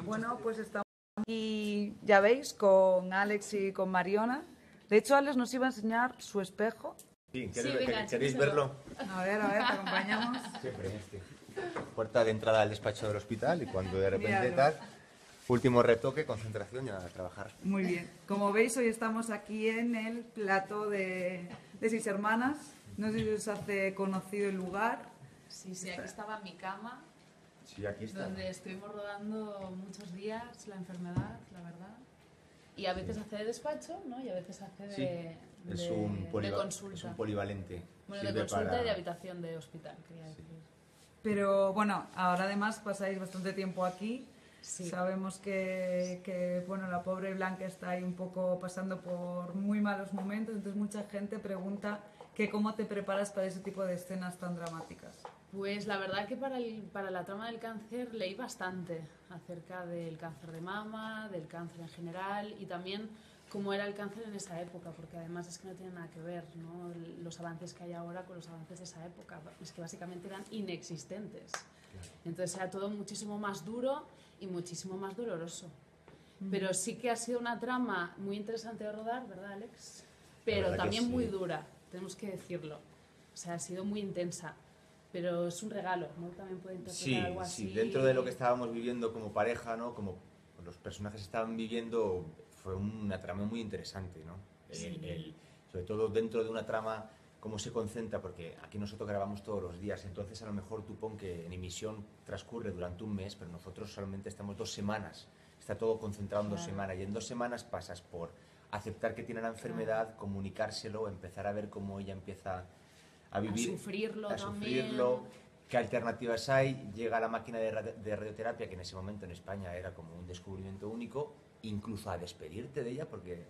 Bueno, pues estamos aquí, ya veis, con Alex y con Mariona. De hecho, Alex nos iba a enseñar su espejo. Sí, ¿queréis verlo? A ver, te acompañamos. Siempre en este. Puerta de entrada al despacho del hospital y cuando de repente Míralo. tal, último retoque, concentración y a trabajar. Muy bien. Como veis, hoy estamos aquí en el plató de Seis Hermanas. No sé si os hace conocido el lugar. Sí, aquí estaba mi cama, Sí, aquí está. donde estuvimos rodando muchos días la enfermedad, la verdad. Y a veces hace de despacho, ¿no? Y a veces hace Sí, es un de consulta. Es un polivalente. Bueno, de Sirve consulta para- y de habitación de hospital, quería decir. Pero bueno, ahora además pasáis bastante tiempo aquí. Sí. Sabemos que bueno, la pobre Blanca está ahí un poco pasando por muy malos momentos, entonces mucha gente pregunta que cómo te preparas para ese tipo de escenas tan dramáticas. Pues la verdad que para la trama del cáncer leí bastante acerca del cáncer de mama, del cáncer en general y también cómo era el cáncer en esa época, porque además es que no tiene nada que ver, ¿no? Los avances que hay ahora con los avances de esa época, es que básicamente eran inexistentes. Entonces era todo muchísimo más duro y muchísimo más doloroso. Pero sí que ha sido una trama muy interesante de rodar, ¿verdad, Alex? Pero verdad que también sí. muy dura, tenemos que decirlo. O sea, ha sido muy intensa. Pero es un regalo, ¿no? También puede interpretar algo así. Sí, dentro de lo que estábamos viviendo como pareja, ¿no? Como los personajes estaban viviendo, fue una trama muy interesante, ¿no? Sí. Sobre todo dentro de una trama, cómo se concentra, porque aquí nosotros grabamos todos los días, entonces a lo mejor tú pon que en emisión transcurre durante un mes, pero nosotros solamente estamos 2 semanas, está todo concentrado en 2 semanas, y en 2 semanas pasas por aceptar que tiene la enfermedad, comunicárselo, empezar a ver cómo ella empieza a vivir, sufrirlo a también. sufrirlo, qué alternativas hay, llega la máquina de radioterapia, que en ese momento en España era como un descubrimiento único, incluso a despedirte de ella, porque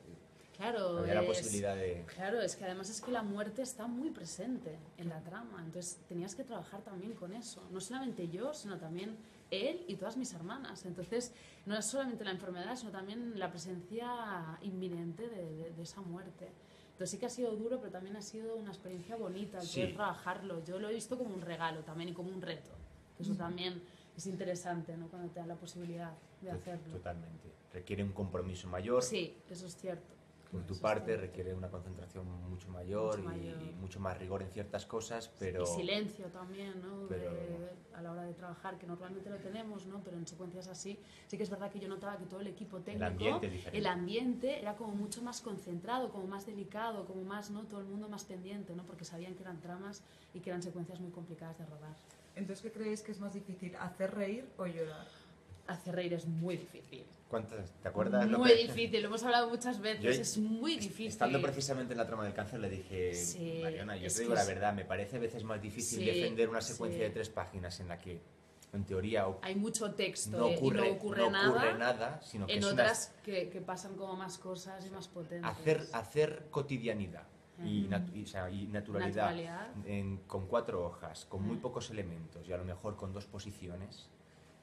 Claro, había la posibilidad de... Claro, es que además es que la muerte está muy presente en la trama, entonces tenías que trabajar también con eso, no solamente yo, sino también él y todas mis hermanas, entonces no es solamente la enfermedad, sino también la presencia inminente de esa muerte. Entonces sí que ha sido duro, pero también ha sido una experiencia bonita el Sí. poder trabajarlo. Yo lo he visto como un regalo también y como un reto. Eso también es interesante, ¿no? Cuando te dan la posibilidad de hacerlo. Totalmente. Requiere un compromiso mayor. Sí, eso es cierto. Por tu Eso es parte cierto. requiere una concentración mucho mayor, Mucho mayor. Y mucho más rigor en ciertas cosas, pero... Y silencio también, ¿no? pero- A la hora de trabajar, que normalmente lo tenemos, ¿no? Pero en secuencias así, sí que es verdad que yo notaba que todo el equipo técnico, ambiente es diferente. el ambiente era como mucho más concentrado, como más delicado, como más, ¿no? Todo el mundo más pendiente, ¿no? Porque sabían que eran tramas y que eran secuencias muy complicadas de rodar. Entonces, ¿qué creéis que es más difícil, hacer reír o llorar? Hacer reír es muy difícil. ¿Te acuerdas? lo Muy que- difícil, lo hemos hablado muchas veces, Yo, es muy difícil. Estando precisamente en la trama del cáncer le dije, Sí, Mariona, yo es te digo que la es- verdad, me parece a veces más difícil Sí, defender una secuencia sí. de 3 páginas en la que, en teoría, Hay mucho texto no y ocurre, no ocurre nada, sino que en es otras que pasan como más cosas y más potentes. hacer cotidianidad o sea, y naturalidad, con 4 hojas, con muy pocos elementos y a lo mejor con 2 posiciones,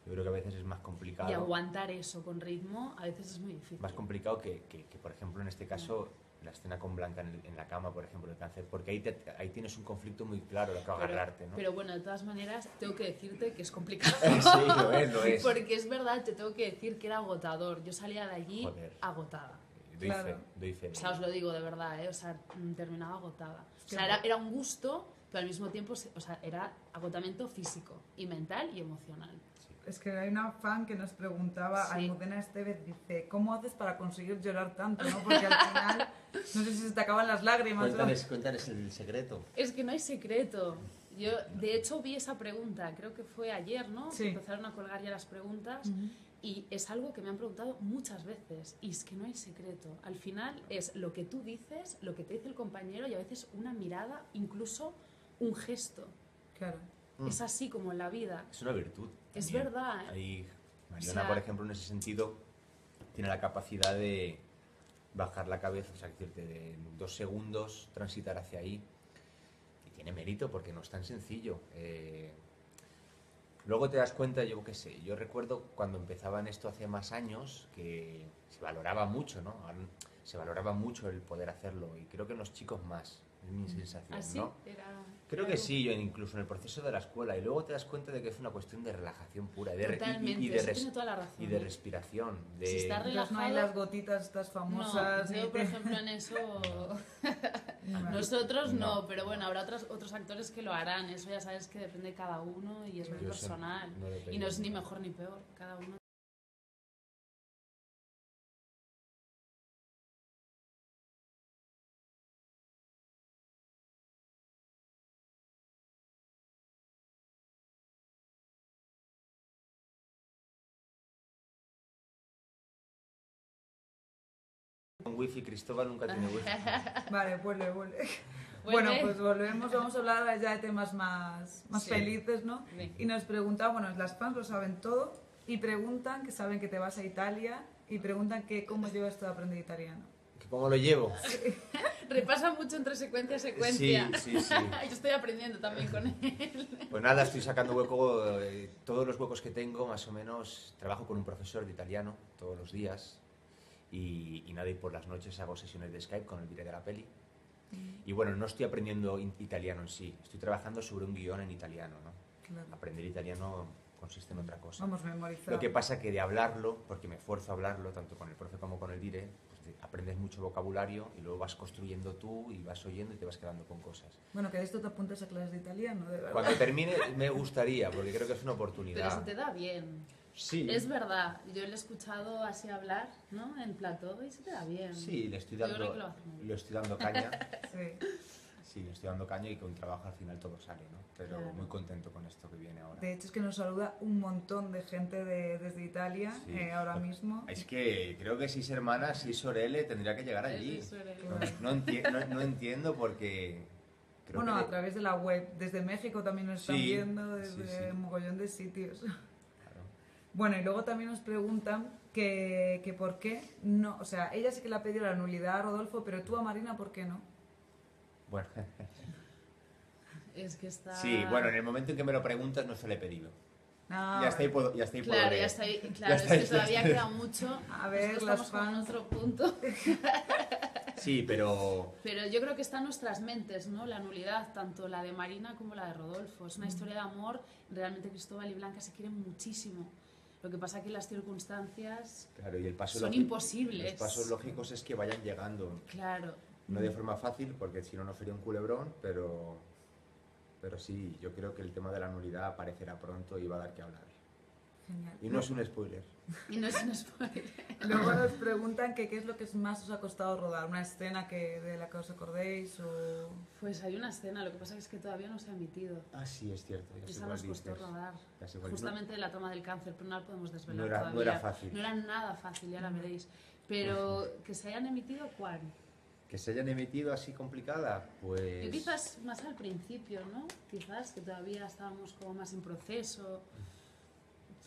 yo creo que a veces es más complicado. Y aguantar eso con ritmo a veces es muy difícil. Más complicado que, por ejemplo, en este caso, la escena con Blanca en la cama, por ejemplo, el cáncer, porque ahí tienes un conflicto muy claro, lo que agarrarte, ¿no? Pero bueno, de todas maneras, tengo que decirte que es complicado. Sí, lo es. Porque es verdad, te tengo que decir que era agotador. Yo salía de allí Joder. agotada. Doy fe. O sea, os lo digo de verdad, ¿eh? O sea, terminaba agotada. O sea, era un gusto, pero al mismo tiempo, o sea, era agotamiento físico y mental y emocional. Es que hay una fan que nos preguntaba, Sí. Almudena Estevez, dice, ¿cómo haces para conseguir llorar tanto? ¿No? Porque al final, no sé si se te acaban las lágrimas. Cuéntales el secreto. Es que no hay secreto. Yo, de hecho, vi esa pregunta, creo que fue ayer, ¿no? Sí. Que empezaron a colgar ya las preguntas y es algo que me han preguntado muchas veces y es que no hay secreto. Al final es lo que tú dices, lo que te dice el compañero y a veces una mirada, incluso un gesto. Claro. Es así como en la vida. Es una virtud. Es también. verdad. Ahí, Mariona, O sea, por ejemplo, en ese sentido, tiene la capacidad de bajar la cabeza, o sea, decirte, de 2 segundos transitar hacia ahí. Y tiene mérito porque no es tan sencillo. Luego te das cuenta, yo qué sé, yo recuerdo cuando empezaba en esto hace más años que se valoraba mucho, ¿no? Se valoraba mucho el poder hacerlo y creo que en los chicos más. es mi sensación, ¿Así? ¿no? Creo que sí, yo incluso en el proceso de la escuela, y luego te das cuenta de que es una cuestión de relajación pura, Totalmente, eso tiene toda la razón. y de respiración. Si estás Entonces no hay las gotitas estas famosas. No, yo por ejemplo en eso... Nosotros no, pero bueno, habrá otros actores que lo harán, eso ya sabes que depende de cada uno y es muy personal. Y no es ni mejor ni peor, cada uno. Con wifi, Cristóbal nunca tiene wifi. Vale, vuelve. Bueno, pues volvemos, vamos a hablar ahora ya de temas más felices, ¿no? Sí. Y nos preguntan, bueno, las fans lo saben todo, y preguntan, que saben que te vas a Italia, y preguntan que cómo llevas esto de aprender italiano. ¿Cómo lo llevo? Repasa mucho entre secuencia y secuencia. Sí. Yo estoy aprendiendo también con él. Pues nada, estoy sacando hueco, todos los huecos que tengo, más o menos, trabajo con un profesor de italiano todos los días, y nada, y por las noches hago sesiones de Skype con el director de la peli. Y bueno, no estoy aprendiendo italiano en sí, estoy trabajando sobre un guión en italiano, ¿no? Claro. Aprender italiano consiste en otra cosa. Vamos a memorizar. Lo que pasa que de hablarlo, porque me esfuerzo a hablarlo, tanto con el profe como con el dire, pues aprendes mucho vocabulario y luego vas construyendo tú y vas oyendo y te vas quedando con cosas. Bueno, que de esto te apuntas a clases de italiano, de verdad. Cuando termine me gustaría, porque creo que es una oportunidad. Pero se te da bien. Sí. Es verdad, yo le he escuchado así hablar, ¿no? En plató y se te da bien. Sí, le estoy Yo creo dando, que lo hace muy bien. le estoy dando caña. Sí. Sí, le estoy dando caña y con trabajo al final todo sale, ¿no? Pero Claro. muy contento con esto que viene ahora. De hecho, es que nos saluda un montón de gente desde Italia Sí. ahora mismo. Es que creo que si es hermana, si es Sorelle, tendría que llegar allí. Eso era- Claro. No entiendo porque... creo Bueno, que a través de la web. Desde México también nos están Sí, viendo, desde sí. un mogollón de sitios. Claro. Bueno, y luego también nos preguntan que por qué no... O sea, ella sí que le ha pedido la nulidad a Rodolfo, pero tú a Marina, ¿por qué no? Bueno, Es que está... sí, bueno, en el momento en que me lo preguntas no se lo he pedido. Ah, Ya está ahí, ya está ahí Claro, puedo ya leer. está ahí. Claro, Ya es está ahí, que ya todavía está. queda mucho. A ver, Nosotros las estamos como en fans. otro punto. Sí, pero... Pero yo creo que está en nuestras mentes, ¿no? La nulidad, tanto la de Marina como la de Rodolfo. Es una historia de amor. Realmente Cristóbal y Blanca se quieren muchísimo. Lo que pasa es que las circunstancias Claro, y el paso son lógico- imposibles. Los pasos lógicos es que vayan llegando. Claro. No de forma fácil, porque si no, no sería un culebrón, pero sí, yo creo que el tema de la nulidad aparecerá pronto y va a dar que hablar. Genial. Y no es un spoiler. Y no es un spoiler. Luego nos preguntan que qué es lo que más os ha costado rodar. ¿Una escena de la que os acordéis o...? Pues hay una escena, lo que pasa es que todavía no se ha emitido. Ah, sí, es cierto. Ya sé Esa cuál nos costó dices. rodar. Ya sé cuál- Justamente de la toma del cáncer, pero no la podemos desvelar No era- todavía. no era fácil. No era nada fácil, ya la veréis. Pero que se hayan emitido, ¿cuál? Que se hayan emitido así complicada, pues... Yo quizás más al principio, ¿no? Quizás que todavía estábamos como más en proceso,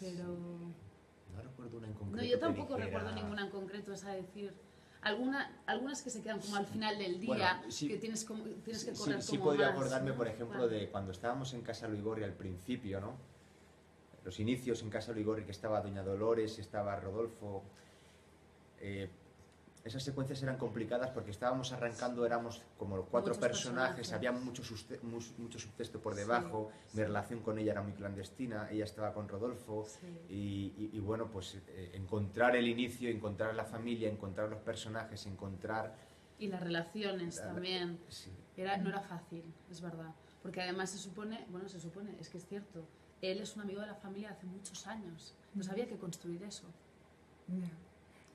pero... No recuerdo una en concreto. No, yo que tampoco dijera- recuerdo ninguna en concreto, es a decir... Algunas que se quedan como al final del día, Bueno, sí, que tienes que Sí, correr sí como podría más, acordarme, ¿no? por ejemplo, ¿Cuál? de cuando estábamos en Casa Luigorri al principio, ¿no? Los inicios en Casa Luigorri, que estaba Doña Dolores, estaba Rodolfo. Esas secuencias eran complicadas porque estábamos arrancando, éramos como cuatro Muchos personajes, personajes. había mucho subtexto por debajo, mi relación con ella era muy clandestina, ella estaba con Rodolfo, Sí. y bueno, pues encontrar el inicio, encontrar la familia, encontrar los personajes, encontrar... Y las relaciones también. Sí. No era fácil, es verdad. Porque además se supone, es que es cierto, él es un amigo de la familia hace muchos años. No sabía que construir eso. Ya.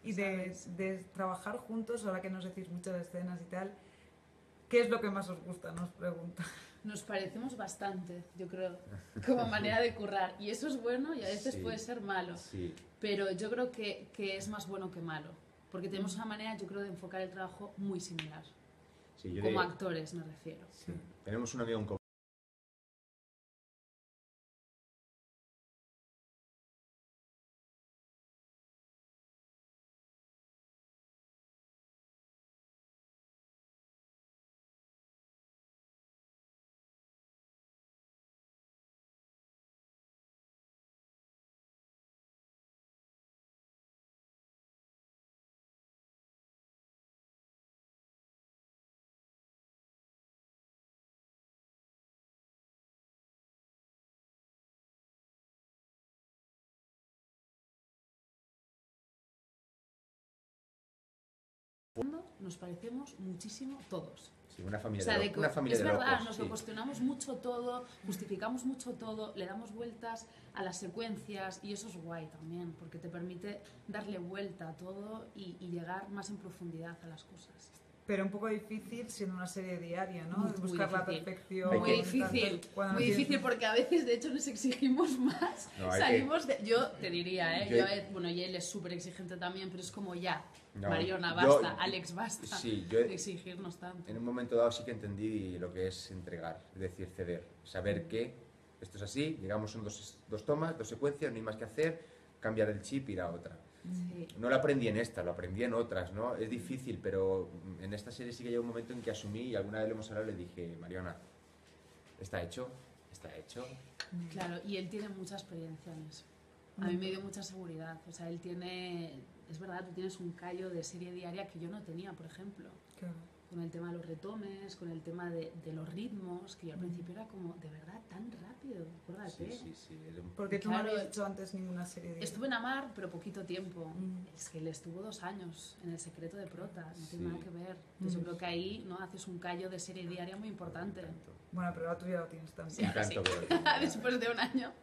Y de trabajar juntos, ahora que nos decís muchas escenas y tal, ¿qué es lo que más os gusta? Nos pregunta. Nos parecemos bastante, yo creo, como manera de currar. Y eso es bueno y a veces Sí. puede ser malo. Sí. Pero yo creo que es más bueno que malo. Porque tenemos una manera, yo creo, de enfocar el trabajo muy similar. Sí, yo Como digo- actores, me refiero. sí. Tenemos un amigo en común. nos parecemos muchísimo todos. Sí, una familia, O sea, una familia es de verdad, locos. nos Sí. lo cuestionamos mucho todo, justificamos mucho todo, le damos vueltas a las secuencias y eso es guay también, porque te permite darle vuelta a todo y llegar más en profundidad a las cosas. Pero un poco difícil siendo una serie diaria, ¿no? Muy Buscar la difícil. perfección. Muy difícil, tanto cuando no muy tienes- difícil porque a veces de hecho nos exigimos más. No, hay Salimos de... Yo te diría, ¿eh? Yo- Bueno, y él es súper exigente también, pero es como ya, No, Mariona, yo- basta, Alex, basta Sí, yo de exigirnos tanto. en un momento dado sí que entendí lo que es entregar, es decir, ceder. Saber que esto es así, llegamos, son dos tomas, dos secuencias, no hay más que hacer, cambiar el chip y ir a otra. Sí. No lo aprendí en esta, lo aprendí en otras, ¿no? Es difícil, pero en esta serie sí que llegó un momento en que asumí y alguna vez le hemos hablado y le dije, Mariona, está hecho, está hecho. Claro, y él tiene mucha experiencia en eso. A mí me dio mucha seguridad. O sea, él tiene... Es verdad, tú tienes un callo de serie diaria que yo no tenía, por ejemplo. Claro. Con el tema de los retomes, con el tema de los ritmos, que yo al principio era como, de verdad, tan rápido, acuérdate. Sí. Porque tú Claro, no habías hecho antes ninguna serie diaria. Estuve en Amar, pero poquito tiempo. Mm. Es que él estuvo 2 años en El secreto de Prota, no tiene Sí. nada que ver. Entonces yo creo que ahí no haces un callo de serie diaria muy importante. Bueno, pero ahora tú ya lo tienes también. Sí, ahora sí. Después de un año.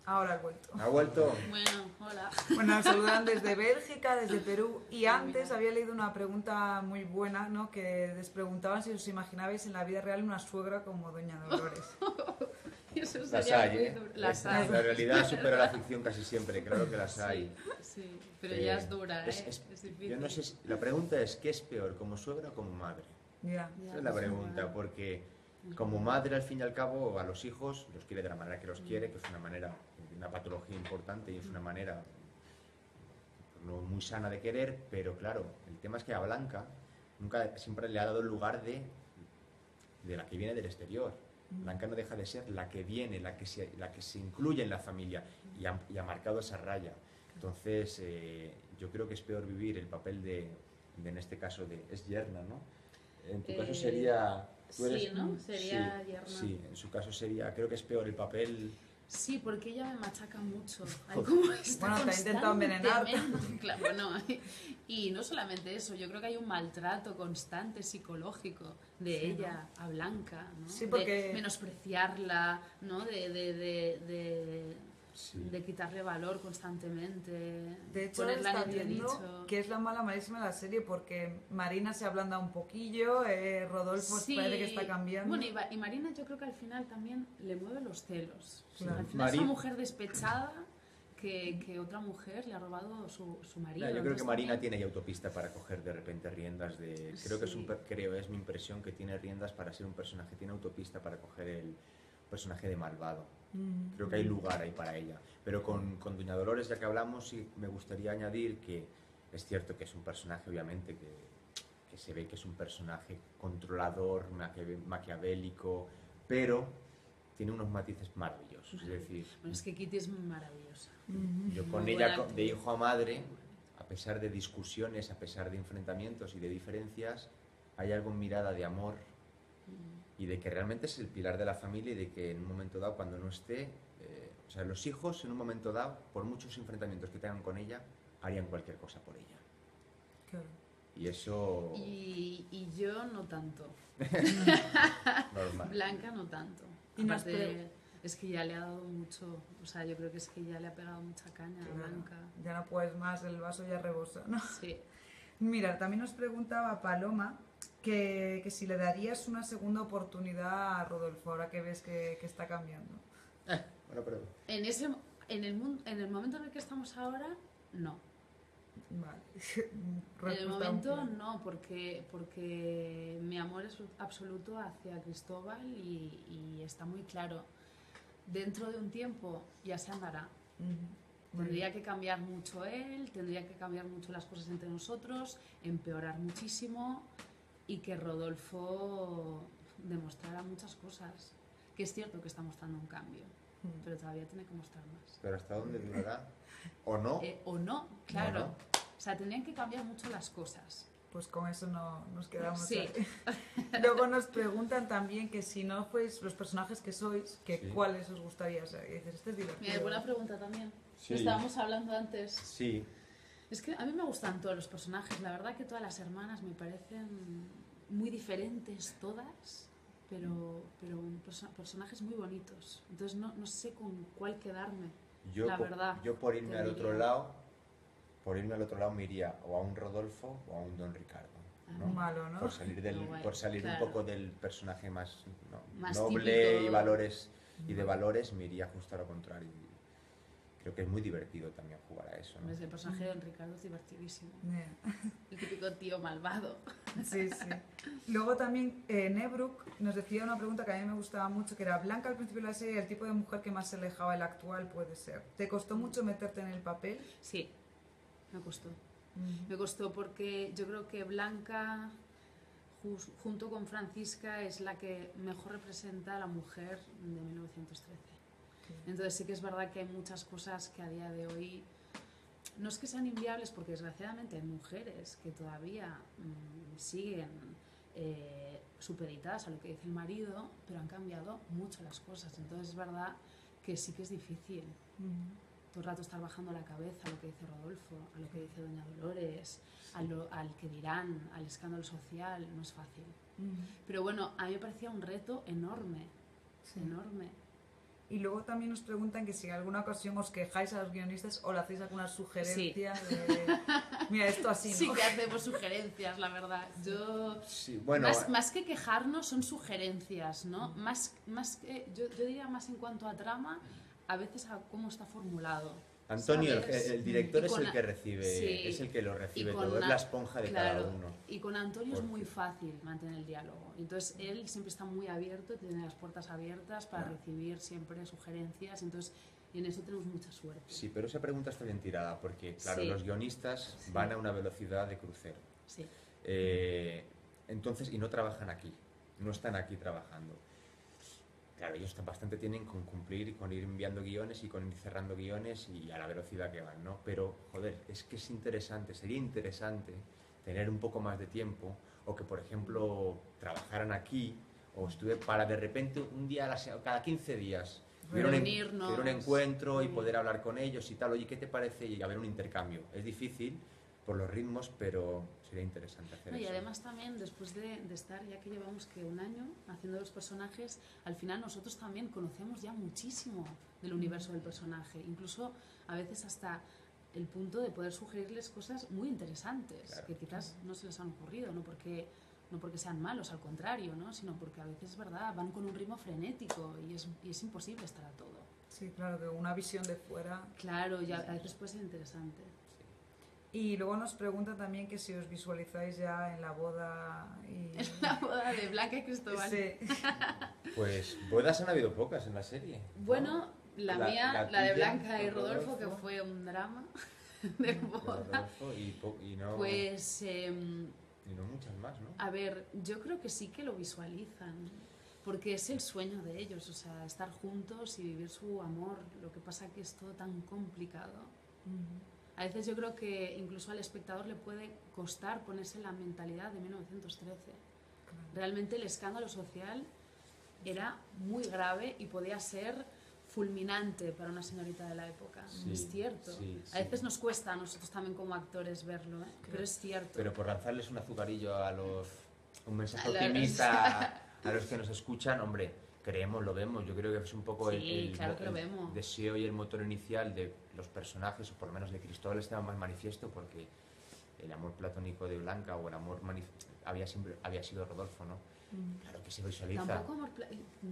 Ahora has vuelto. ¿Ha vuelto? Bueno, hola. Bueno, nos saludan desde Bélgica, desde Perú. Y antes había leído una pregunta muy buena, ¿no? Que les preguntaban si os imaginabais en la vida real una suegra como Doña Dolores. Eso Las sería hay, muy ¿eh? duro. Las hay. La realidad supera la ficción casi siempre, claro que las hay. Sí, pero ya es dura, ¿eh? Es difícil. yo no sé la pregunta es, ¿qué es peor, como suegra o como madre? Ya. Ya, Esa es la pues, pregunta, bueno. porque como madre, al fin y al cabo, a los hijos los quiere de la manera que los quiere, que es una patología importante y es una manera no muy sana de querer, pero claro, el tema es que a Blanca nunca siempre le ha dado el lugar de la que viene del exterior. Blanca no deja de ser la que viene, la que se incluye en la familia y ha marcado esa raya. Entonces, yo creo que es peor vivir el papel en este caso, es yerna, ¿no? En tu caso sería... tú Sí, eres- ¿no? Sería sí, yerna. Sí, en su caso sería, creo que es peor el papel... Sí, porque ella me machaca mucho. Hay como esta Bueno, te ha intentado envenenar. constantemente- Claro, bueno, y no solamente eso, yo creo que hay un maltrato constante psicológico de Sí, ella a Blanca, ¿no? Sí, porque- De menospreciarla, ¿no? Sí. De quitarle valor constantemente, De hecho, ponerla está en viendo entredicho. que es la mala malísima de la serie porque Marina se ablanda un poquillo, Rodolfo Sí. parece que está cambiando. Bueno, y Marina yo creo que al final también le mueve los celos. Claro. Al final es Mari- una mujer despechada que otra mujer le ha robado su marido. Yo creo que Entonces Marina también- tiene ahí autopista para coger de repente riendas de... Creo que Sí. es mi impresión que tiene riendas para ser un personaje, tiene autopista para coger el personaje de malvado. Mm. Creo que hay lugar ahí para ella. Pero con Doña Dolores, ya que hablamos, sí me gustaría añadir que es cierto que es un personaje, obviamente, que se ve que es un personaje controlador, maquiavélico, pero tiene unos matices maravillosos. Es decir, Bueno, es que Kitty es maravillosa. yo con Muy ella, buena de actriz. hijo a madre, a pesar de discusiones, a pesar de enfrentamientos y de diferencias, hay algo en mirada de amor y de que realmente es el pilar de la familia y de que en un momento dado, cuando no esté, o sea, los hijos en un momento dado, por muchos enfrentamientos que tengan con ella, harían cualquier cosa por ella. Claro. Y eso, Y yo no tanto. normal. Blanca no tanto. Y nos Aparte, es que ya le ha dado mucho, o sea, yo creo que es que ya le ha pegado mucha caña a Claro. Blanca. Ya no puedes más, el vaso ya rebosa, ¿no? Sí. Mira, también nos preguntaba Paloma que si le darías una segunda oportunidad a Rodolfo, ahora que ves que está cambiando. Bueno, pero En el momento en el que estamos ahora, no. Vale. En el Respuesta momento amplia. no, porque mi amor es absoluto hacia Cristóbal y está muy claro. Dentro de un tiempo ya se andará. Ujú. Tendría que cambiar mucho él, tendría que cambiar mucho las cosas entre nosotros, empeorar muchísimo y que Rodolfo demostrara muchas cosas. Que es cierto que está mostrando un cambio, pero todavía tiene que mostrar más. ¿Pero hasta dónde durará? ¿O no? O no, claro. No, no. O sea, tendrían que cambiar mucho las cosas. Pues con eso no nos quedamos Sí. ahí. Luego nos preguntan también que si no fueis los personajes que sois, que Sí. cuáles os gustaría ser. Y dices, este es divertido. Mira, buena pregunta también. Sí. Estábamos hablando antes. Sí. Es que a mí me gustan todos los personajes. La verdad que todas las hermanas me parecen muy diferentes todas, pero personajes muy bonitos. Entonces no sé con cuál quedarme. La verdad, Yo por irme te al otro diría. lado, me iría o a un Rodolfo o a un Don Ricardo. ¿no? Malo, ¿no? Por salir, Pero bueno, por salir claro. un poco del personaje más, Más noble típico. y valores y de valores, me iría justo a lo contrario. Y creo que es muy divertido también jugar a eso. ¿no? El personaje de Don Ricardo es divertidísimo. Yeah. El típico tío malvado. Sí, sí. Luego también Nebruk nos decía una pregunta que a mí me gustaba mucho, que era Blanca al principio de la serie, el tipo de mujer que más se alejaba del actual puede ser. ¿Te costó mucho meterte en el papel? Sí, me costó. Me costó porque yo creo que Blanca, junto con Francisca, es la que mejor representa a la mujer de 1913. Entonces sí que es verdad que hay muchas cosas que a día de hoy no es que sean inviables, porque desgraciadamente hay mujeres que todavía siguen supeditadas a lo que dice el marido, pero han cambiado mucho las cosas. Entonces es verdad que sí que es difícil. Todo el rato estar bajando la cabeza a lo que dice Rodolfo, a lo que dice Doña Dolores, al que dirán, al escándalo social, no es fácil. Pero bueno, a mí me parecía un reto enorme, enorme. Y luego también nos preguntan que si en alguna ocasión os quejáis a los guionistas o le hacéis alguna sugerencia de... Mira, esto así, ¿no? Sí que hacemos sugerencias, la verdad. Sí, bueno, más que quejarnos son sugerencias, ¿no? Más que, yo diría más en cuanto a trama, a veces a cómo está formulado. Antonio, ¿sabes? el director Y es con el que recibe, sí, es el que lo recibe y con todo, es la esponja de claro, cada uno. Y con Antonio es Porque- muy fácil mantener el diálogo. Entonces él siempre está muy abierto, tiene las puertas abiertas para recibir siempre sugerencias. Entonces en eso tenemos mucha suerte. Sí, pero esa pregunta está bien tirada, porque claro, Sí. los guionistas van a una velocidad de crucero. Sí. Entonces, y no trabajan aquí, no están aquí trabajando. Claro, ellos bastante tienen con cumplir y con ir enviando guiones y con ir cerrando guiones y a la velocidad que van, ¿no? Pero, joder, es que es interesante, sería interesante tener un poco más de tiempo o que, por ejemplo, trabajaran aquí o estuve para de repente un día cada 15 días Reunirnos. tuviera un encuentro y poder hablar con ellos y tal. Oye, ¿qué te parece? Y haber un intercambio. Es difícil por los ritmos, pero sería interesante hacer No, y eso. además también después de estar, ya que llevamos que un año haciendo los personajes, al final nosotros también conocemos ya muchísimo del universo del personaje, incluso a veces hasta el punto de poder sugerirles cosas muy interesantes, Claro. que quizás no se les han ocurrido, no porque sean malos, al contrario, ¿no? Sino porque a veces es verdad, van con un ritmo frenético y es imposible estar a todo. Sí, claro, que una visión de fuera. Claro, y a veces puede ser interesante. Y luego nos pregunta también que si os visualizáis ya en la boda y... Es la boda de Blanca y Cristóbal. Sí. Pues bodas han habido pocas en la serie. ¿no? Bueno, la mía, la de tuya, Blanca y con Rodolfo, que fue un drama de boda. Rodolfo y no, Pues, y no muchas más, ¿no? a ver, yo creo que sí que lo visualizan, porque es el sueño de ellos, o sea, estar juntos y vivir su amor. Lo que pasa que es todo tan complicado. A veces yo creo que incluso al espectador le puede costar ponerse en la mentalidad de 1913. Realmente el escándalo social era muy grave y podía ser fulminante para una señorita de la época. Sí, Es cierto. sí, A veces sí. nos cuesta a nosotros también como actores verlo, ¿eh? Pero es cierto. Pero por lanzarles un azucarillo un mensaje A la- optimista a los que nos escuchan, hombre, creemos, lo vemos. Yo creo que es un poco Sí, claro que lo vemos. deseo y el motor inicial de los personajes, o por lo menos de Cristóbal, estaba más manifiesto porque el amor platónico de Blanca o el amor había sido Rodolfo, ¿no? Claro que se visualiza. Tampoco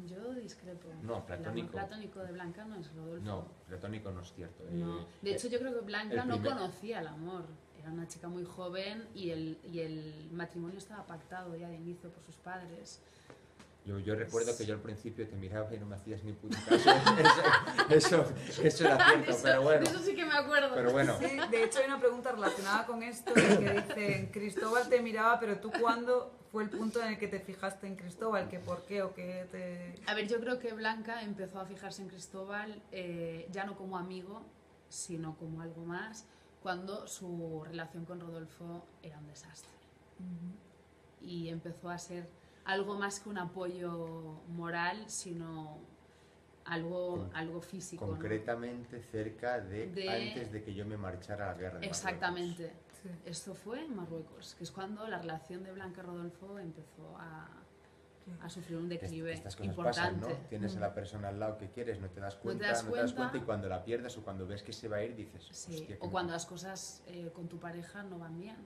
yo discrepo. No, platónico. El amor platónico de Blanca no es Rodolfo. No, platónico no es cierto. No. De hecho, yo creo que Blanca el no primer- conocía el amor. Era una chica muy joven y el matrimonio estaba pactado ya de inicio por sus padres. Yo recuerdo que yo al principio te miraba y no me hacías ni puto caso. Eso era cierto, pero bueno. De eso sí que me acuerdo. Pero bueno. Sí, de hecho hay una pregunta relacionada con esto que dicen, Cristóbal te miraba, pero tú ¿cuándo fue el punto en el que te fijaste en Cristóbal? ¿Que por qué o qué te...? A ver, yo creo que Blanca empezó a fijarse en Cristóbal ya no como amigo, sino como algo más, cuando su relación con Rodolfo era un desastre. Y empezó a ser algo más que un apoyo moral, sino algo físico. Concretamente, ¿no? Cerca de antes de que yo me marchara a la guerra de Exactamente. Marruecos. Sí. Esto fue en Marruecos, que es cuando la relación de Blanca y Rodolfo empezó a sufrir un declive Estas cosas importante. pasan, ¿no? Tienes a la persona al lado que quieres, no te das cuenta, y cuando la pierdes o cuando ves que se va a ir dices... Sí, hostia, o cuando las cosas con tu pareja no van bien.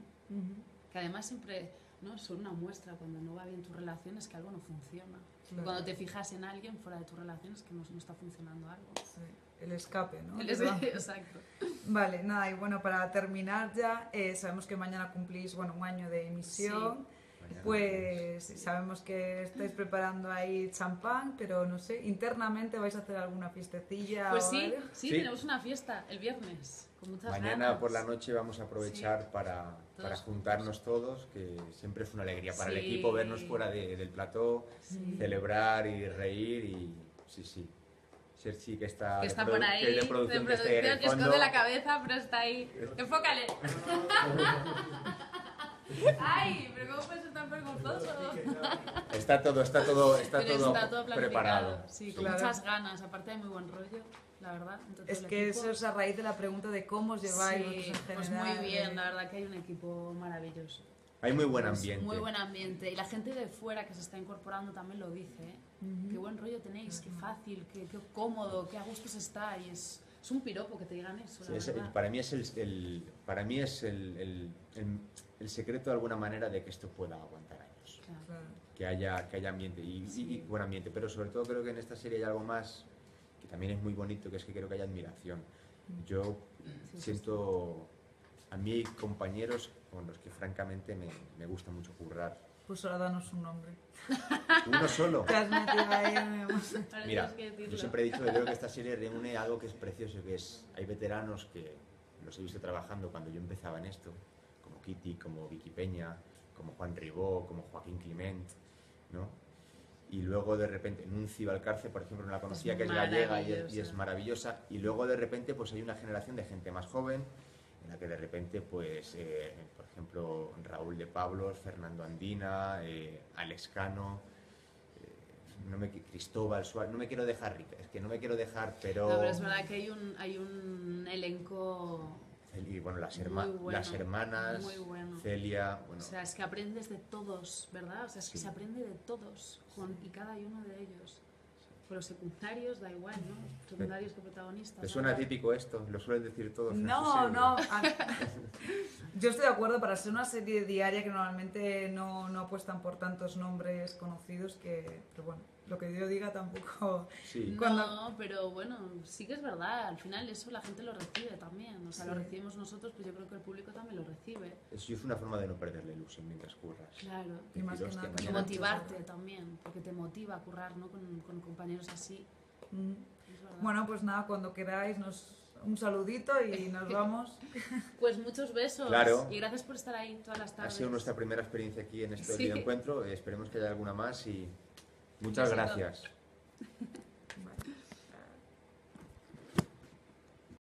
Que además siempre, ¿no? Son una muestra, cuando no va bien tu relación es que algo no funciona. Claro. Cuando te fijas en alguien fuera de tu relación es que no está funcionando algo. Sí, el escape, ¿no? Exacto. Vale, nada, y bueno, para terminar ya, sabemos que mañana cumplís, bueno, un año de emisión. Sí. Pues sabemos que estáis preparando ahí champán, pero no sé, internamente vais a hacer alguna fiestecilla. Pues o sí, algo? sí, tenemos una fiesta el viernes, con muchas Mañana ganas. por la noche vamos a aprovechar para juntarnos todos, que siempre es una alegría para el equipo vernos fuera del plató, celebrar y reír y sí. Sergi, que está por ahí, que es de producción, que está ahí en el que fondo. esconde la cabeza, pero está ahí. ¡Enfócale! ¡Ay! ¿Pero cómo puedes estar vergonzoso? Está todo planificado, preparado. Sí, con Claro. muchas ganas. Aparte hay muy buen rollo, la verdad. entre todo Es el que equipo. eso es a raíz de la pregunta de cómo os lleváis vosotros en pues general. muy bien, la verdad que hay un equipo maravilloso. Hay muy buen Pues ambiente. muy buen ambiente. Y la gente de fuera que se está incorporando también lo dice, ¿eh? Qué buen rollo tenéis, qué fácil, qué cómodo, qué a gusto se está. Y es un piropo que te digan eso, la verdad. Para mí es el secreto de alguna manera de que esto pueda aguantar años. Claro. Claro. Que haya ambiente y buen ambiente. Pero sobre todo creo que en esta serie hay algo más que también es muy bonito, que es que creo que hay admiración. Yo siento a mí hay compañeros con los que francamente me gusta mucho currar. Pues ahora danos un nombre. Uno solo. Te has metido ahí. Mira, yo siempre he dicho que creo que esta serie reúne algo que es precioso, que es, hay veteranos que los he visto trabajando cuando yo empezaba en esto, como Kitty, como Vicky Peña, como Juan Ribó, como Joaquín Climent, ¿no? Y luego de repente, Nuncio Alcarce, por ejemplo, no la conocía, que es gallega y es maravillosa, y luego de repente pues hay una generación de gente más joven, en la que de repente, pues, por ejemplo, Raúl de Pablos, Fernando Andina, Alex Cano, Cristóbal Suárez, no me quiero dejar rica, es que no me quiero dejar, pero... No, pero es verdad que hay un elenco... Y bueno, las hermanas, muy bueno. Celia... Bueno, o sea, es que aprendes de todos, ¿verdad? O sea, es que se aprende de todos, y cada uno de ellos. Con los secundarios da igual, ¿no? Secundarios que protagonistas. ¿Te suena típico esto? ¿Lo suelen decir todos? No. Yo estoy de acuerdo, para ser una serie diaria que normalmente no apuestan por tantos nombres conocidos, pero bueno, lo que yo diga tampoco... Sí. No, pero bueno, sí que es verdad, al final eso la gente lo recibe también, o sea, lo recibimos nosotros, pues yo creo que el público también lo recibe. Eso es una forma de no perder la ilusión mientras curras. Claro, y más que nada, y motivarte también, porque te motiva a currar, ¿no? Con compañeros así. Bueno, pues nada, cuando queráis un saludito y nos vamos. Pues muchos besos. Claro. Y gracias por estar ahí todas las tardes. Ha sido nuestra primera experiencia aquí en este video encuentro. Esperemos que haya alguna más y muchas gracias.